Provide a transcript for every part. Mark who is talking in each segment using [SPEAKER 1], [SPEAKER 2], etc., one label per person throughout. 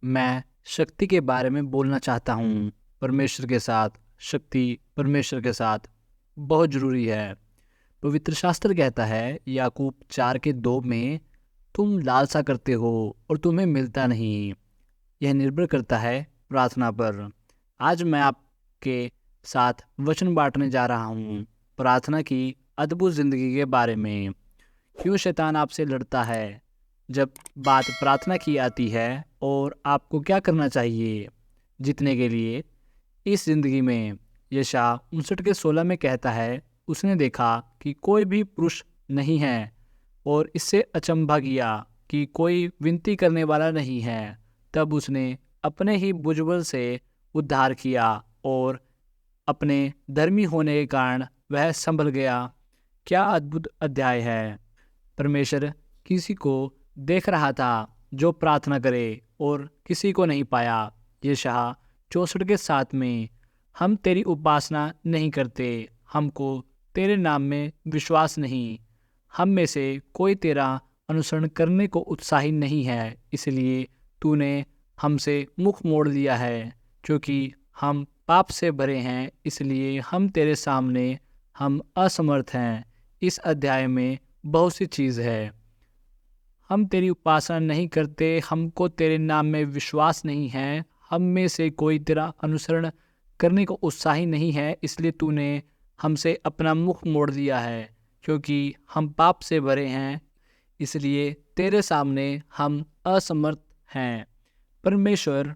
[SPEAKER 1] मैं शक्ति के बारे में बोलना चाहता हूँ। परमेश्वर के साथ शक्ति, परमेश्वर के साथ बहुत ज़रूरी है। पवित्र शास्त्र कहता है याकूब 4:2 में, तुम लालसा करते हो और तुम्हें मिलता नहीं। यह निर्भर करता है प्रार्थना पर। आज मैं आपके साथ वचन बांटने जा रहा हूँ प्रार्थना की अद्भुत ज़िंदगी के बारे में। क्यों शैतान आपसे लड़ता है जब बात प्रार्थना की आती है, और आपको क्या करना चाहिए जीतने के लिए इस जिंदगी में। यशायाह 59:16 में कहता है, उसने देखा कि कोई भी पुरुष नहीं है और इससे अचंभा किया कि कोई विनती करने वाला नहीं है। तब उसने अपने ही भुजबल से उद्धार किया और अपने धर्मी होने के कारण वह संभल गया। क्या अद्भुत अध्याय है। परमेश्वर किसी को देख रहा था जो प्रार्थना करे और किसी को नहीं पाया। यशायाह 64:7 में, हम तेरी उपासना नहीं करते, हमको तेरे नाम में विश्वास नहीं। हम में से कोई तेरा अनुसरण करने को उत्साही नहीं है, इसलिए तूने हमसे मुख मोड़ लिया है। क्योंकि हम पाप से भरे हैं, इसलिए हम तेरे सामने हम असमर्थ हैं। इस अध्याय में बहुत सी चीज़ है। हम तेरी उपासना नहीं करते, हमको तेरे नाम में विश्वास नहीं है, हम में से कोई तेरा अनुसरण करने को उत्साही नहीं है, इसलिए तूने हमसे अपना मुख मोड़ दिया है। क्योंकि हम पाप से भरे हैं, इसलिए तेरे सामने हम असमर्थ हैं। परमेश्वर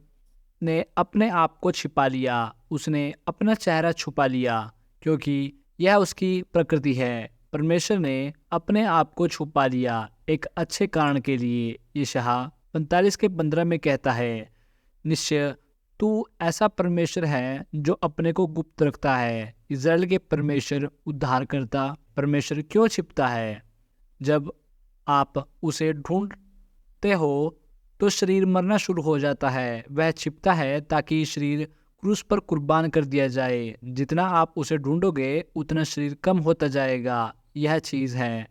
[SPEAKER 1] ने अपने आप को छिपा लिया, उसने अपना चेहरा छुपा लिया, क्योंकि यह उसकी प्रकृति है। परमेश्वर ने अपने आप को छुपा लिया एक अच्छे कारण के लिए। यशायाह 45:15 में कहता है, निश्चय तू ऐसा परमेश्वर है जो अपने को गुप्त रखता है। इज़राइल के परमेश्वर, उद्धार करता परमेश्वर क्यों छिपता है? जब आप उसे ढूंढते हो तो शरीर मरना शुरू हो जाता है। वह छिपता है ताकि शरीर क्रूस पर कुर्बान कर दिया जाए। जितना आप उसे ढूंढोगे उतना शरीर कम होता जाएगा। यह चीज़ है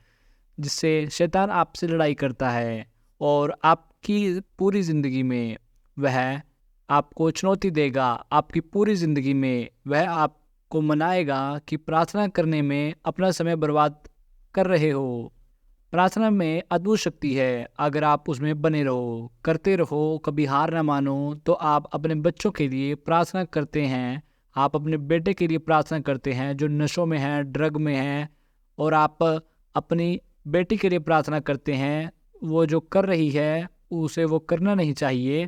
[SPEAKER 1] जिससे शैतान आपसे लड़ाई करता है, और आपकी पूरी ज़िंदगी में वह आपको चुनौती देगा। आपकी पूरी ज़िंदगी में वह आपको मनाएगा कि प्रार्थना करने में अपना समय बर्बाद कर रहे हो। प्रार्थना में अद्भुत शक्ति है। अगर आप उसमें बने रहो, करते रहो, कभी हार ना मानो। तो आप अपने बच्चों के लिए प्रार्थना करते हैं, आप अपने बेटे के लिए प्रार्थना करते हैं जो नशों में है, ड्रग में है, और आप अपनी बेटी के लिए प्रार्थना करते हैं, वो जो कर रही है उसे वो करना नहीं चाहिए।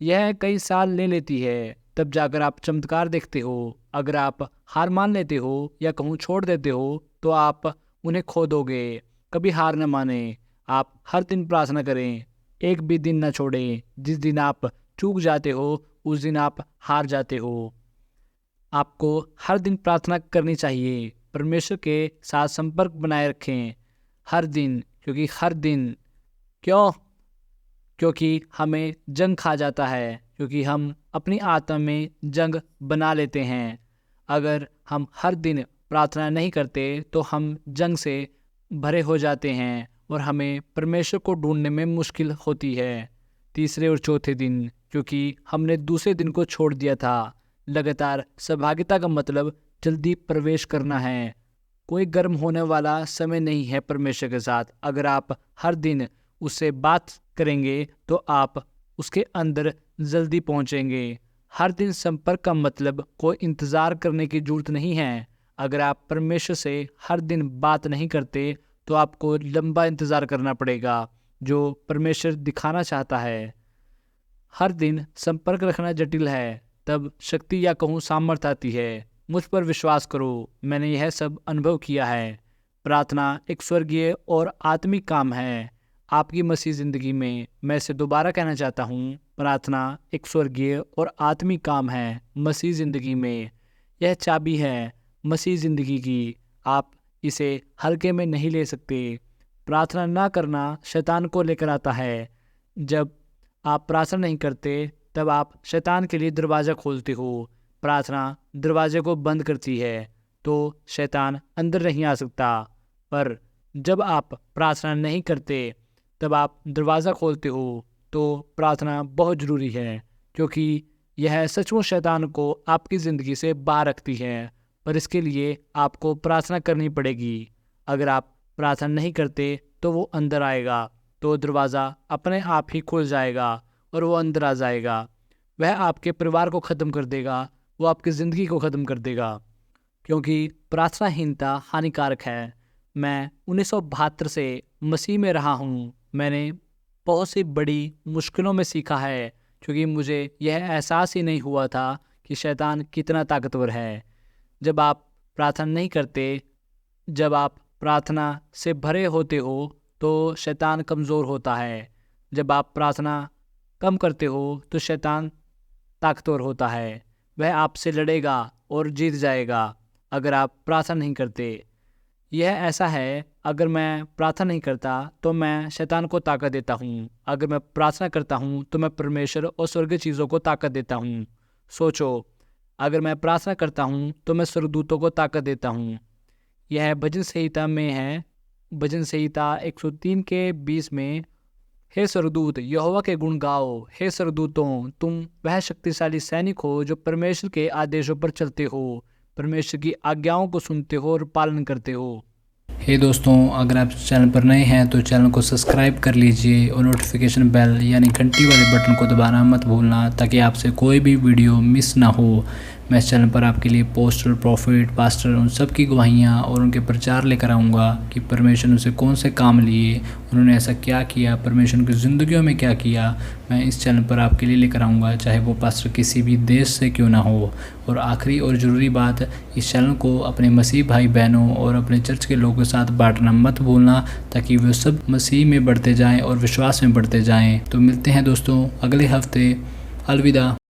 [SPEAKER 1] यह कई साल ले लेती है, तब जाकर आप चमत्कार देखते हो। अगर आप हार मान लेते हो या कहूँ छोड़ देते हो तो आप उन्हें खो दोगे। कभी हार न माने, आप हर दिन प्रार्थना करें, एक भी दिन न छोड़ें। जिस दिन आप चूक जाते हो उस दिन आप हार जाते हो। आपको हर दिन प्रार्थना करनी चाहिए। परमेश्वर के साथ संपर्क बनाए रखें हर दिन, क्योंकि हर दिन क्यों? क्योंकि हमें जंग खा जाता है, क्योंकि हम अपनी आत्मा में जंग बना लेते हैं। अगर हम हर दिन प्रार्थना नहीं करते तो हम जंग से भरे हो जाते हैं और हमें परमेश्वर को ढूंढने में मुश्किल होती है। तीसरे और चौथे दिन, क्योंकि हमने दूसरे दिन को छोड़ दिया था। लगातार सहभागिता का मतलब जल्दी प्रवेश करना है। कोई गर्म होने वाला समय नहीं है परमेश्वर के साथ। अगर आप हर दिन उससे बात करेंगे तो आप उसके अंदर जल्दी पहुंचेंगे। हर दिन संपर्क का मतलब कोई इंतज़ार करने की जरूरत नहीं है। अगर आप परमेश्वर से हर दिन बात नहीं करते तो आपको लंबा इंतज़ार करना पड़ेगा जो परमेश्वर दिखाना चाहता है। हर दिन संपर्क रखना जटिल है, तब शक्ति या कहूँ सामर्थ आती है। मुझ पर विश्वास करो, मैंने यह सब अनुभव किया है। प्रार्थना एक स्वर्गीय और आत्मिक काम है आपकी मसीह ज़िंदगी में। मैं इसे दोबारा कहना चाहता हूँ, प्रार्थना एक स्वर्गीय और आत्मिक काम है मसीह ज़िंदगी में। यह चाबी है मसीह ज़िंदगी की। आप इसे हल्के में नहीं ले सकते। प्रार्थना ना करना शैतान को लेकर आता है। जब आप प्रार्थना नहीं करते तब आप शैतान के लिए दरवाज़ा खोलते हो। प्रार्थना दरवाजे को बंद करती है तो शैतान अंदर नहीं आ सकता। पर जब आप प्रार्थना नहीं करते तब आप दरवाज़ा खोलते हो तो प्रार्थना बहुत ज़रूरी है, क्योंकि यह सचमुच शैतान को आपकी ज़िंदगी से बाहर रखती है। पर इसके लिए आपको प्रार्थना करनी पड़ेगी। अगर आप प्रार्थना नहीं करते तो वो अंदर आएगा, तो दरवाज़ा अपने आप ही खुल जाएगा और वो अंदर आ जाएगा। वह आपके परिवार को ख़त्म कर देगा, वो आपकी ज़िंदगी को ख़त्म कर देगा, क्योंकि प्रार्थनाहीनता हानिकारक है। मैं 1972 से मसीह में रहा हूँ। मैंने बहुत सी बड़ी मुश्किलों में सीखा है, क्योंकि मुझे यह एहसास ही नहीं हुआ था कि शैतान कितना ताकतवर है। जब आप प्रार्थना नहीं करते, जब आप प्रार्थना से भरे होते हो, तो शैतान कमज़ोर होता है। जब आप प्रार्थना कम करते हो तो शैतान ताकतवर होता है। वह आपसे लड़ेगा और जीत जाएगा अगर आप प्रार्थना नहीं करते। यह ऐसा है, अगर मैं प्रार्थना नहीं करता तो मैं शैतान को ताकत देता हूँ। अगर मैं प्रार्थना करता हूँ तो मैं परमेश्वर और स्वर्गीय चीज़ों को ताकत देता हूँ। सोचो, अगर मैं प्रार्थना करता हूँ तो मैं स्वर्गदूतों को ताकत देता हूँ। यह भजन संहिता में है। भजन संहिता 103 के 20 में, हे स्वर्गदूत यहोवा के गुण गाओ। हे स्वर्गदूतों, तुम वह शक्तिशाली सैनिक हो जो परमेश्वर के आदेशों पर चलते हो, परमेश्वर की आज्ञाओं को सुनते हो और पालन करते हो।
[SPEAKER 2] हे दोस्तों, अगर आप चैनल पर नए हैं तो चैनल को सब्सक्राइब कर लीजिए और नोटिफिकेशन बेल यानी घंटी वाले बटन को दबाना मत भूलना, ताकि आपसे कोई भी वीडियो मिस ना हो। मैं इस चैनल पर आपके लिए पोस्टर, प्रॉफिट, पास्टर उन सब की गवाहियाँ और उनके प्रचार लेकर आऊँगा कि परमेश्वर ने उनसे कौन से काम लिए, उन्होंने ऐसा क्या किया, परमेश्वर की ज़िंदगियों में क्या किया। मैं इस चैनल पर आपके लिए लेकर आऊँगा, चाहे वो पास्टर किसी भी देश से क्यों ना हो। और आखिरी और ज़रूरी बात, इस चैनल को अपने मसीह भाई बहनों और अपने चर्च के लोगों के साथ बांटना मत भूलना, ताकि वे सब मसीह में बढ़ते जाएं और विश्वास में बढ़ते जाएं। तो मिलते हैं दोस्तों अगले हफ्ते। अलविदा।